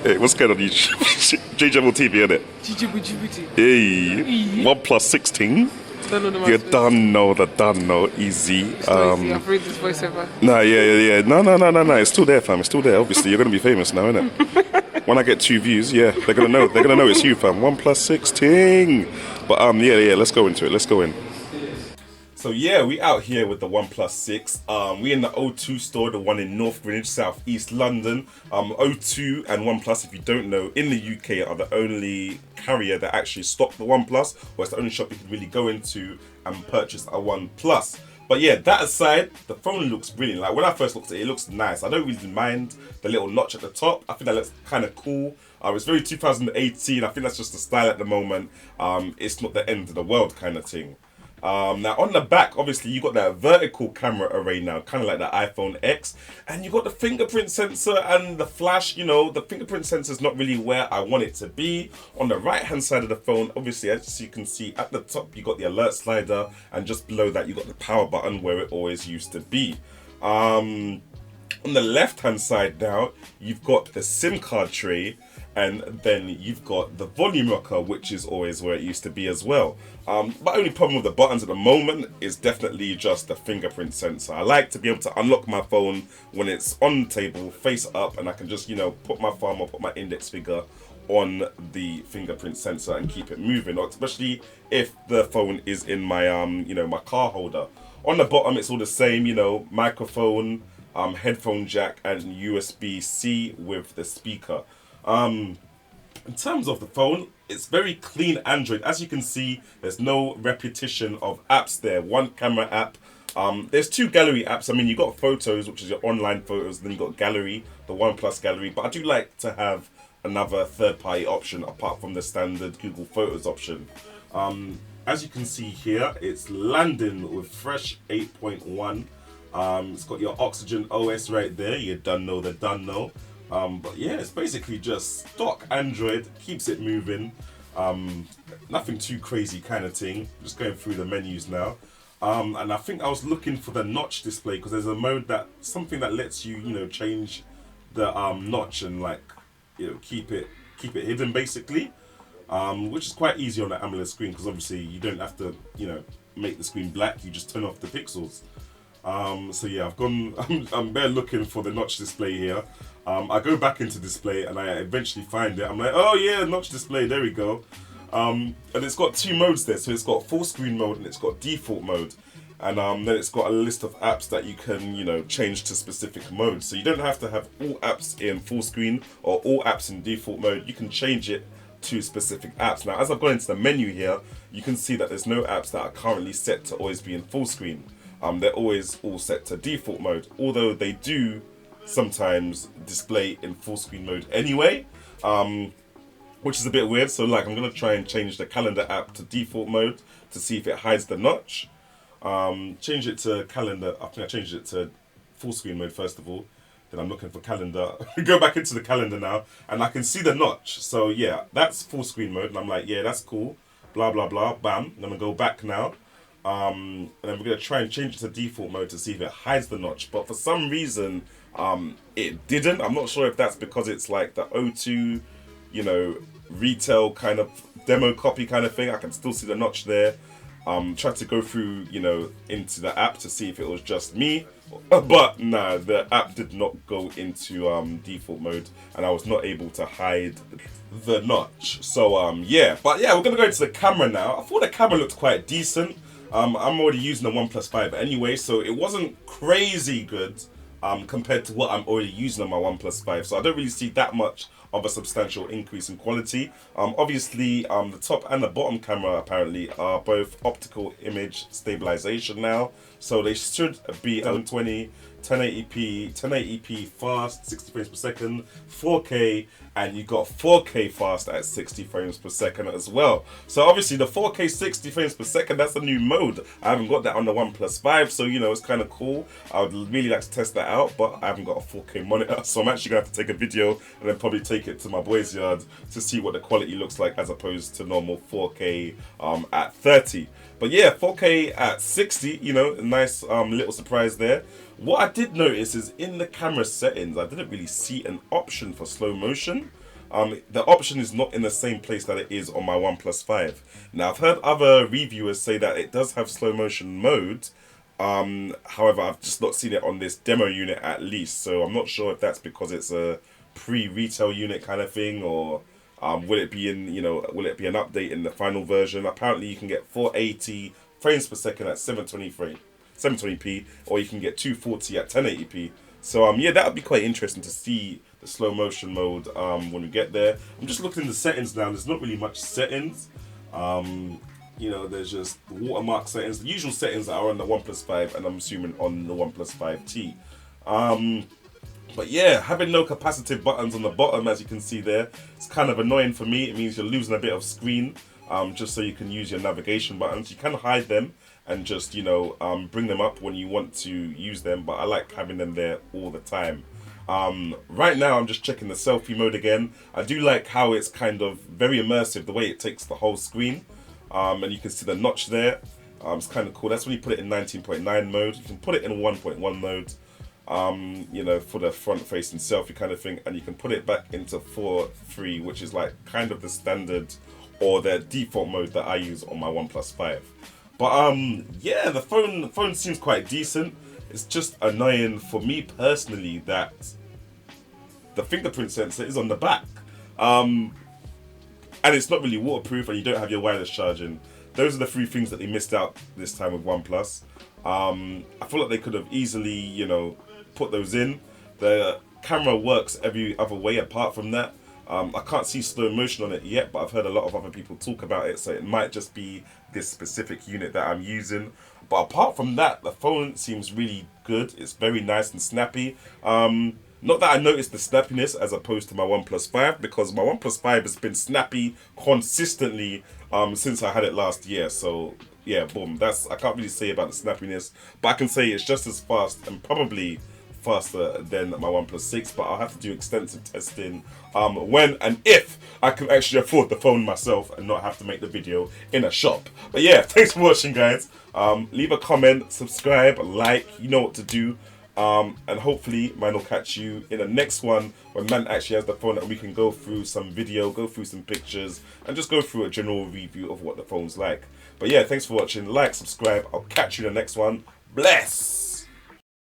Hey, what's going on YouTube? Jamo TV, innit? Hey, OnePlus 16. Don't know the You master. don't know the done no easy. It's not easy. I've read this voiceover. Nah, yeah. No. It's still there, fam. It's still there. Obviously, you're gonna be famous now, innit? When I get 2 views, yeah, they're gonna know. They're gonna know it's you, fam. OnePlus 16. But yeah. Let's go into it. Let's go in. So yeah, we out here with the OnePlus 6. We in the O2 store, the one in North Greenwich, South East London. O2 and OnePlus, if you don't know, in the UK are the only carrier that actually stock the OnePlus, or it's the only shop you can really go into and purchase a OnePlus. But yeah, that aside, the phone looks brilliant. Like when I first looked at it, it looks nice. I don't really mind the little notch at the top. I think that looks kind of cool. It's very 2018. I think that's just the style at the moment. It's not the end of the world kind of thing. Now on the back, obviously you got that vertical camera array now, kind of like the iPhone X, and you got the fingerprint sensor and the flash. You know, the fingerprint sensor is not really where I want it to be. On the right hand side of the phone, obviously as you can see at the top, you got the alert slider, and just below that you got the power button where it always used to be. On the left hand side now, you've got the SIM card tray, and then you've got the volume rocker, which is always where it used to be as well. My only problem with the buttons at the moment is definitely just the fingerprint sensor. I like to be able to unlock my phone when it's on the table, face up, and I can just, you know, put my thumb or put my index finger on the fingerprint sensor and keep it moving, especially if the phone is in my, you know, my car holder. On the bottom, it's all the same, you know, microphone, headphone jack, and USB-C with the speaker. In terms of the phone, it's very clean Android. As you can see, there's no repetition of apps there. One camera app. There's 2 gallery apps. I mean, you got photos, which is your online photos, then you got gallery, the OnePlus gallery. But I do like to have another third-party option apart from the standard Google Photos option. As you can see here, it's landing with fresh 8.1. It's got your Oxygen OS right there. You done know the done know. But yeah, it's basically just stock Android, keeps it moving. Nothing too crazy kind of thing. Just going through the menus now. And I think I was looking for the notch display because there's a mode something that lets you, you know, change the notch and, like, you know, keep it hidden basically. Which is quite easy on the AMOLED screen because obviously you don't have to, you know, make the screen black. You just turn off the pixels. So yeah, I'm bare looking for the notch display here. I go back into display and I eventually find it. I'm like, oh yeah, notch display, there we go. And it's got 2 modes there. So it's got full screen mode and it's got default mode. And then it's got a list of apps that you can, you know, change to specific modes. So you don't have to have all apps in full screen or all apps in default mode. You can change it to specific apps. Now, as I've gone into the menu here, you can see that there's no apps that are currently set to always be in full screen. They're always all set to default mode, although they do sometimes display in full screen mode anyway, which is a bit weird. So like, I'm gonna try and change the calendar app to default mode to see if it hides the notch. Change it to calendar. I think I changed it to full screen mode first of all. Then I'm looking for calendar. Go back into the calendar now, and I can see the notch. So yeah, that's full screen mode, and I'm like, yeah, that's cool. Blah blah blah. Bam. And I'm gonna go back now. And then we're going to try and change it to default mode to see if it hides the notch, but for some reason it didn't. I'm not sure if that's because it's like the O2, you know, retail kind of demo copy kind of thing. I can still see the notch there. Tried to go through, you know, into the app to see if it was just me, but nah, the app did not go into default mode and I was not able to hide the notch. So yeah, but yeah, we're going to go into the camera now. I thought the camera looked quite decent. I'm already using the OnePlus 5 anyway, so it wasn't crazy good compared to what I'm already using on my OnePlus 5. So I don't really see that much of a substantial increase in quality. Obviously, the top and the bottom camera apparently are both optical image stabilization now. So they should be 720, 1080p fast, 60 frames per second, 4K, and you got 4K fast at 60 frames per second as well. So obviously the 4K 60 frames per second, that's a new mode. I haven't got that on the OnePlus 5, so you know, it's kind of cool. I would really like to test that out, but I haven't got a 4K monitor, so I'm actually gonna have to take a video and then probably take it to my boy's yard to see what the quality looks like as opposed to normal 4K at 30. But yeah, 4K at 60, you know, a nice little surprise there. What I did notice is in the camera settings, I didn't really see an option for slow motion. The option is not in the same place that it is on my OnePlus 5. Now, I've heard other reviewers say that it does have slow motion mode. However, I've just not seen it on this demo unit at least. So I'm not sure if that's because it's a pre-retail unit kind of thing, or will it be in, will it be an update in the final version? Apparently, you can get 480 frames per second at 720p, or you can get 240 at 1080p. So yeah, that would be quite interesting to see the slow motion mode when we get there. I'm just looking in the settings now. There's not really much settings. There's just the watermark settings, the usual settings that are on the OnePlus 5, and I'm assuming on the OnePlus 5T. But yeah, having no capacitive buttons on the bottom, as you can see there, it's kind of annoying for me. It means you're losing a bit of screen, just so you can use your navigation buttons. You can hide them and just, bring them up when you want to use them, but I like having them there all the time. Right now, I'm just checking the selfie mode again. I do like how it's kind of very immersive, the way it takes the whole screen. And you can see the notch there. It's kind of cool. That's when you put it in 19.9 mode. You can put it in 1.1 mode. For the front-facing selfie kind of thing, and you can put it back into 4.3, which is like kind of the standard or the default mode that I use on my OnePlus 5. But yeah, the phone seems quite decent. It's just annoying for me personally that the fingerprint sensor is on the back, and it's not really waterproof, and you don't have your wireless charging. Those are the three things that they missed out this time with OnePlus. I feel like they could have easily, put those in. The camera works every other way apart from that. I can't see slow motion on it yet, but I've heard a lot of other people talk about it, so it might just be this specific unit that I'm using. But apart from that, the phone seems really good. It's very nice and snappy. Not that I noticed the snappiness as opposed to my OnePlus 5, because my OnePlus 5 has been snappy consistently since I had it last year. So yeah, boom. I can't really say about the snappiness, but I can say it's just as fast and probably faster than my OnePlus 6, but I'll have to do extensive testing when and if I can actually afford the phone myself and not have to make the video in a shop. But yeah, thanks for watching, guys. Leave a comment, subscribe, like, you know what to do. And hopefully man will catch you in the next one when man actually has the phone and we can go through some video, go through some pictures, and just go through a general review of what the phone's like. But yeah, thanks for watching. Like, subscribe. I'll catch you in the next one. Bless!